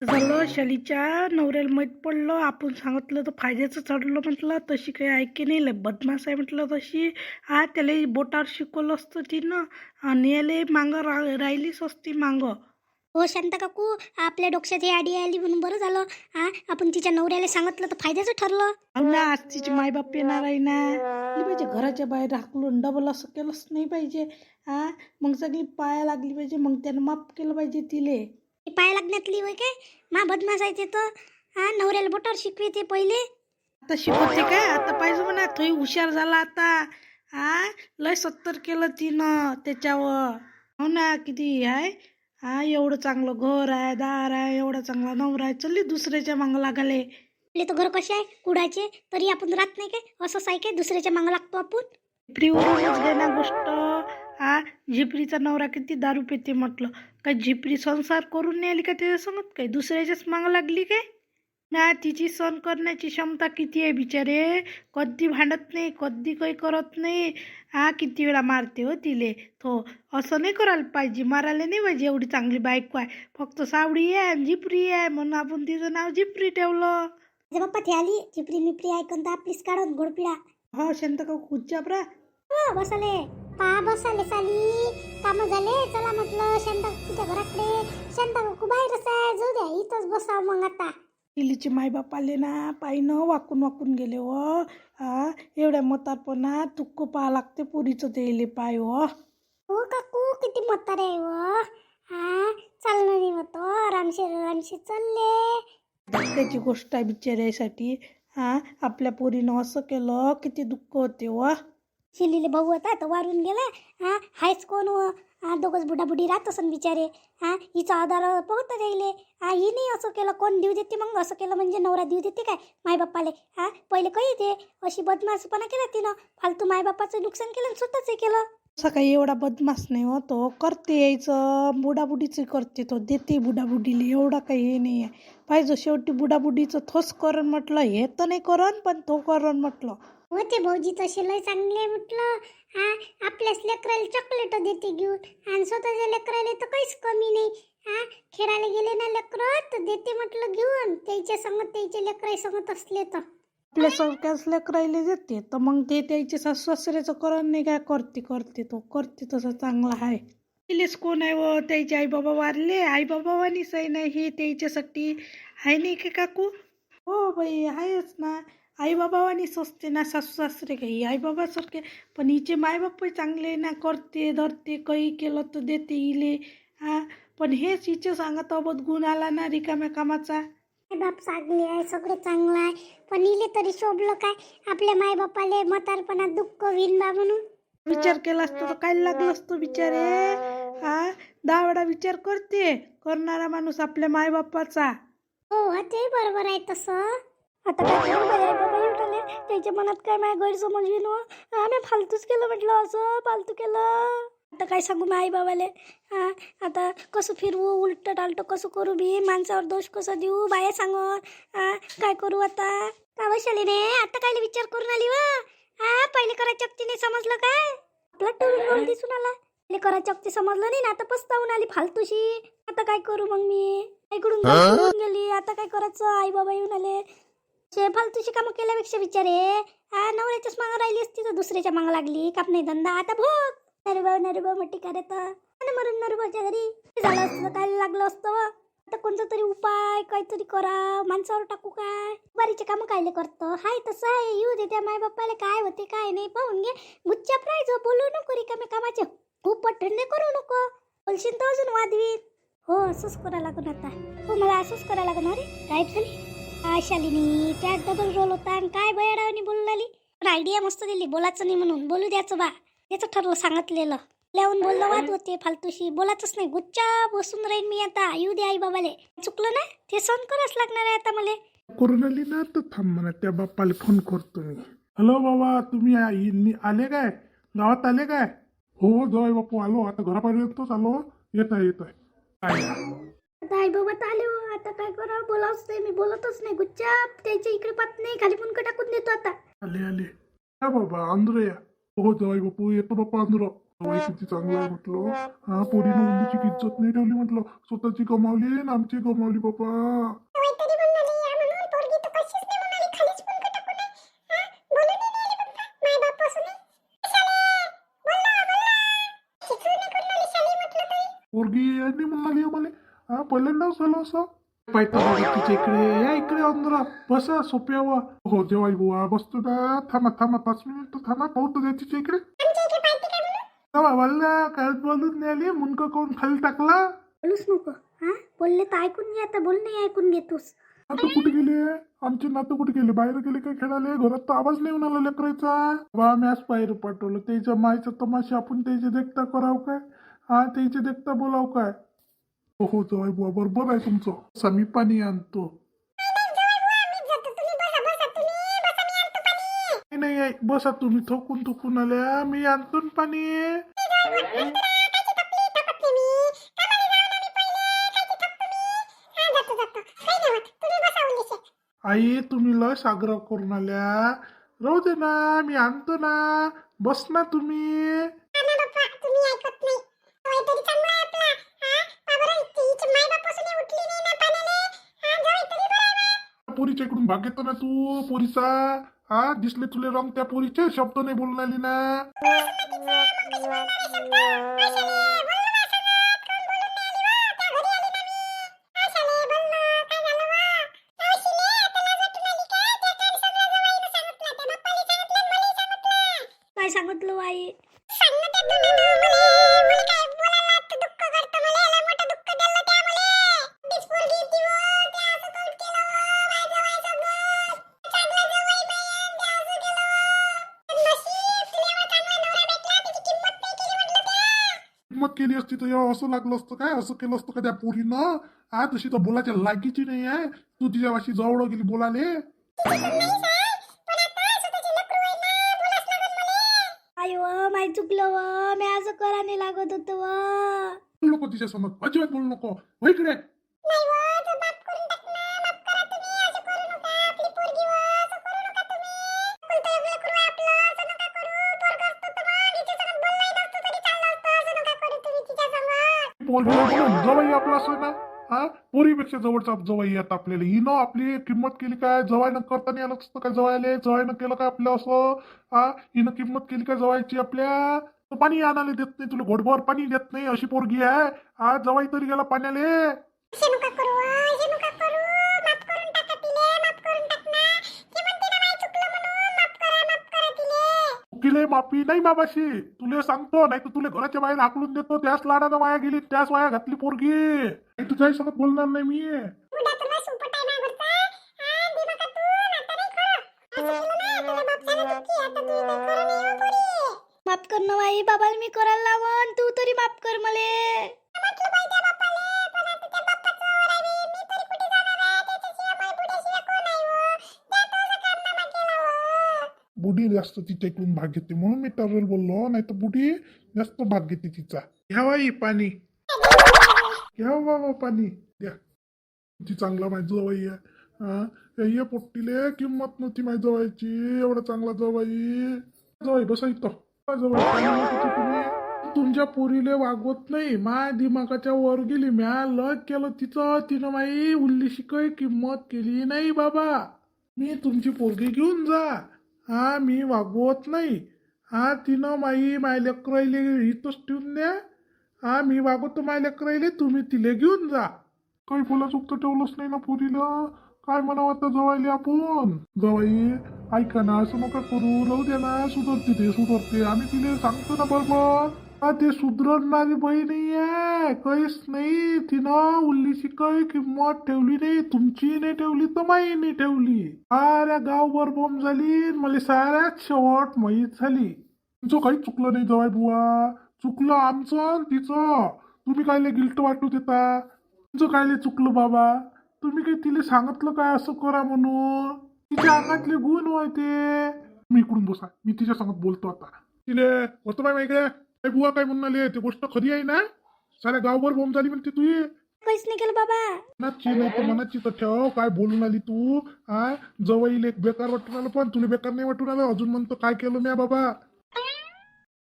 झालं शालीच्या नवऱ्याला माहीत पडलं. आपण सांगितलं तर फायद्याचं ठरलं म्हटलं. तशी काही ऐके नाही. लय बदमाश आहे म्हटलं तशी. त्याला बोटावर शिकवलं असतं तिनं आणि याला मागं राहिलीच असती मागं. हो शांता काकू, आपल्या डोक्यात ही आडी आली म्हणून बरं झालं. आपण तिच्या नवऱ्याला सांगितलं तर फायद्याचं ठरलं. हो ना, आज तिची मायबाप येणार आहे ना. आली पाहिजे घराच्या बाहेर हाकलून डबल असं केलंच नाही पाहिजे. मग सगळी पाया लागली पाहिजे. मग त्यानं माफ केलं पाहिजे तिले. ती पाय लागण्यातली होय काय? मा बदमाश आहे ते तर. नवऱ्याला बोटावर शिकविते पहिले. आता शिकवते काय? आता पाहिजे म्हणा. तोही हुशार झाला आता. लय 70 केलं तिनं त्याच्यावर. हो ना, किती आहे. एवढं चांगलं घर आहे, दार आहे, एवढा चांगला नवरा आहे. चल्ली दुसऱ्याच्या मागं लागाले. आपले तर घर कसे आहे कुडाचे, तरी आपण राहत नाही काय? असंच आहे काय दुसऱ्याच्या मागं लागतो आपण? झिपरीवरूनच घे ना गोष्ट. झिपरीचा नवरा किती दारू पिते म्हटलं. काय झिपरी संसार करून नाही आली का त्याच्या समज? काय दुसऱ्याच्याच मागं लागली काय? ना, तिची सहन करण्याची क्षमता किती आहे बिचारे. कधी भांडत नाही, कधी काही करत नाही. किती वेळा मारते हो तिले. तो असं नाही करायला पाहिजे, मारायला नाही पाहिजे. एवढी चांगली बायको आहे, फक्त सावडी आहे आणि झिपरी आहे म्हणून आपण तिचं नाव झिपरी ठेवलं. माझ्या बाप्पा ती आली चिपरी मिपरी ऐकून तर आपलीच काढून गोडपिळा. हो शांत का खुच्चापरा. बसाले बसाले साली काम झाले. चला म्हटलं शांता काकूच्या घराकडे. शांता काकू बाहेरच आहे, जाऊ द्या इथंच बसा मग आता. तिलीचे मायबाप आले ना, पायनं वाकून वाकून गेले व. एवढ्या म्हातारपणा तुक्क पाहा लागते पुरीचं ते पाय व. हो काकू, किती म्हातारे आहे व. चालणार नाही होतो, आरामशीर आरामशीर चालले. त्याची गोष्ट आहे बिचाऱ्यासाठी. आपल्या पोरीनं असं केलं किती दुःख होते व. शिलीले भाऊ होता तर वारून गेला. हायच कोण व. दोघंच बुडाबुडी राहत असन बिचारे. हिचा आधार पोहता राहिले. ही नाही असं केलं, कोण देऊ देते मग? असं केलं म्हणजे नवरा देऊ देते काय मायबाप्पाले? पहिले काही ते अशी बदमाशपणा केला तिनं. फालतू मायबापाचं नुकसान केलं आणि स्वतःच केलं. असं काही एवढा बदमाश नाही हो तो. करते यायचं बुडाबुडीचं करते तो, देते बुडाबुडीला. एवढा काही हे नाही आहे. पाहिजे शेवटी बुडाबुडीचं थोस करण म्हटलं. हे तर नाही करण पण तो करण म्हटलं. होते भाऊजी तसे लय चांगले म्हटलं. आपल्याच लेकराला चॉकलेट देते घेऊन आणि स्वतःच्या लेकराला तर काहीच कमी नाही. खेळायला गेले ना लेकरं तर देते म्हटलं घेऊन. त्याच्या संगत त्याचे लेकराई संगत असले तर. आपल्या सारख्याच लेकरायला देते तर मग ते त्याचे सासू सासऱ्याचं करण नाही काय? करते तो करते तसं चांगला आहे. तिलेच कोण आहे व. त्याचे आई बाबा वारले. आई बाबा वाणीच आहे ना हे त्याच्यासाठी. आहे नाही का काकू? हो बाई, आहेच ना. आई बाबा वाणीच असते ना सासू सासरे. काही आई बाबासारखे पण हिचे मायबाप चांगले ना. करते धरते, काही केलं तर देते इले. पण हेच हिचे सांगत अबोध गुण आला ना रिकाम्या कामाचा. बाप चांगले आहे, सगळं चांगलं आहे, पण इले तरी शोभलं काय? आपल्या मायबापाले म्हातारपणात दुःख होईन बा म्हणून. विचार केला असतो तर काय लागलं असतं बिचारे. 10 वेळा विचार करते करणारा माणूस आपल्या मायबापाचा. हो ते बरोबर आहे तसं. आता काय करू बाई, बाबा उठाले त्याच्या मनात काय माय गैरसमज घेऊन. आम्ही फालतूच केलं म्हटलं, असं फालतू केलं. आता काय सांगू माय बाबाले. आता कसं फिरवू, उलट टालट कसं करू बी, माणसावर दोष कसं देऊ बाया सांगून. काय करू आता? का वैशाली रे, आता काय विचार करून आली वा? पहिले करा चक्तीने समजलं काय? आपला टोळी रोल दिसून आला. पहिले करा चक्ती समजलं नाही ना, आता पस्तावून आली फालतूशी. आता काय करू मग मी? इकडून गेली, आता काय करायचं? आई बाबा येऊन आले. फालतूची कामं केल्यापेक्षा विचारे नवऱ्याच्याच मागं राहिली असती तर दुसऱ्याच्या मागं लागली. काप नाही धंदा आता भोग. नरबा मट्टी करत मरून नरबाच्या घरी झालं असतं तर काय लागलं असतं. आता कोणता तरी उपाय काहीतरी करा, माणसावर टाकू काय? बारीचे कामं कायले करतं? हाय तसं आहे, येऊ दे त्या माय बाप्पाला. काय होते काय नाही पाहून घे. गुच्चाप राहायचं, बोलू नको रिकाम्या कामाचे. खूप पठ्ठंडे करू नको. बोलशील तर अजून वादवीत. हो असंच करायला लागून आता. हो मला असंच करायला लागणार रे. काय झाली शालिनी? त्यात डबल रोल होता आणि काय बयाडावनी बोलू लागली. आयडिया मस्त दिली, बोलायचं नाही म्हणून. बोलू द्याचं बा, त्याचं ठरलं सांगितलेलं. लावून बोललं वाद होते फालतूशी. बोलायचंच नाही, गुच्चा बसून राहीन मी आता. येऊ दे आई बाबाले. चुकलं ना ते सहन करावंच लागणार आहे आता मला. करून आली ना तर थांब म्हणा, त्या बाप्पाला फोन करतो मी. हॅलो बाबा, तुम्ही आले काय? गावात आले काय? हो जय बापू आलो, आता घरापर्यंतच आलो. येत आहे काय? आता आई बाबा तर आले हो, आता काय करा? बोलावच नाही मी, बोलतच नाही. गुच्चाप त्याच्या इकडे पाहत नाही, खाली पुनकं टाकून देतो आता. आले या बाबा अंदर या. हो जय बापू येतो बाप्पा अंदर. जावई किती चांगलं आहे म्हटलं. हा पोरीनं मुलीची इज्जत नाही ठेवली म्हटलं. स्वतःची गमावली आणि आमची गमावली बाबा. पोरगी यांनी म्हणाली मला. हा पहिल्यांदाच झालं असं. पाहिजे तिच्या इकडे या इकडे अंदर बसा सोप्यावर. हो जेवाई बुवा बसतो ना. थांबा थांबा 5 मिनिट थांबा. पाहू तर तिच्या इकडे. वाला काय बोलून नाही आली. मुनका कोण खाली टाकला. बोलूच नको. हा बोलले तर ऐकून घे. आता बोल नाही ऐकून घेतोस. नातू कुठे गेले. आमचे नातू कुठे गेले. बाहेर गेले काय खेळाले. घरात तर आवाज नाही येऊन आला लेकरायचा. बा मी आज बाहेर पाठवलं. त्याच्या मायचा तमाशा आपण त्याचे देखता कराव काय. हा त्याचे देखता बोलाव काय. हो जवाई बुवा बरोबर आहे तुमचं. समी पाणी आणतो. नाही नाही बसा तुम्ही थकून थकून आल्या. मी आणतो ना पाणी. आई तुम्ही लस आग्रह करून आल्या. राहू दे ना मी आणतो ना. बस ना तुम्ही. पोरीच्या इकडून भाग घेतो ना तू पोरीचा. हा दिसले तुले रंग त्या पोरीचे शब्द नाही बोलून आली ना. काय सांगितलं आई. किंमत केली असती तर या असं लागलं असतं काय. असं केलं असतं का त्या पोरीनं. हा तशी तर बोलायच्या लायकीची नाही आहे. तू तिच्यापाशी जवळ गेली बोलाले. आई व माय चुकलं व. मी असं कराने लागत होतं व. बोलू नको तिच्या समोर. अजिबात बोलू नको. हो इकडे. जवाई आपला असं ना. हा पोरीपेक्षा जवळचा जवाई आता आपल्याला. हिनं आपली किंमत केली काय. जवाईनं करता नाही आलं असतं काय जवायले. जवाईनं केलं काय आपलं असं. हा हिनं किंमत केली काय जवायची आपल्या. तो पाणी आणायला देत नाही तुला. घोटभर पाणी देत नाही अशी पोरगी आहे. हा जवाई तरी गेला पाण्याले. चुकीले माफी नाही बाबाशी. तुले सांगतो नाही तर तुला घराच्या बाहेर हाकलून देतो. त्याच लाडानं वाया गेली. त्याच वाया घातली पोरगी. तुझ्याही सोबत बोलणार नाही मी. माफ कर ना आई. बाबाला मी करायला लावण. तू तरी माफ कर मले. बुडी जास्त तिच्या इकडून भाग घेते म्हणून मी टरल बोललो. नाही तर बुडी जास्त भाग घेते तिचा. घ्या बाई पाणी. घ्या बाबा पाणी द्या. किती चांगला माझी जवाई आहे. हा या पोट्टीले किंमत नव्हती माझी जवायची. एवढा चांगला जवाई. जवाई बसा इथं. जवाई पाणी नाही पिते तुम्ही. तुमच्या पोरीले वागवत नाही. माय दिमागाच्या वर गेली. म्या लग केलं तिचं. तिनं माई उल्लीशी काही किंमत केली नाही बाबा. मी तुमची पोरगी घेऊन जा. हा मी वागवत नाही. हा तिनं माय लेकराईले इथंच ठेवून द्या. हा मी वागवतो माय लेकराईले. तुम्ही तिले घेऊन जा. काही बोला चुकतं ठेवलंच नाही ना पोरीला. काय म्हणावं आता जवायले आपण. जवाई ऐका ना असं नका करू. राहू द्या ना. सुधरते ते सुधरते. आम्ही तिला सांगतो ना बरोबर. हा ते सुधरणारी बाई नाही आहे. काहीच नाही. तिनं उल्लीची काही किंमत ठेवली नाही. तुमची नाही ठेवली तर माई नाही ठेवली. साऱ्या गावभर बॉम्ब झाली. मला साऱ्यात शेवट माहीत झाली. तुमचं काही चुकलं नाही जवाई बुवा. चुकलं आमचं आणि तिचं. तुम्ही कायले गिल्ट वाटू देता. तुमचं कायले चुकलं बाबा. तुम्ही काही तिला सांगितलं काय असं करा म्हणून. तिच्या अंगातले गुण होय ते. मी इकडून बसा. मी तिच्या संगत बोलतो आता. तिले होतं बाई इकडे. काय बुवा काय म्हणून आले. ते गोष्ट खरी आहे ना. साऱ्या गावभर बॉम्ब झाली म्हणते तुझी. काहीच नाही केलं बाबा. मनाची नाही तर मनाची तर ठेव. काय बोलून आली तू. हा जवळ बेकार वाटून आलं. पण तुला बेकार नाही वाटून आलं. अजून म्हणतो काय केलं म्या बाबा.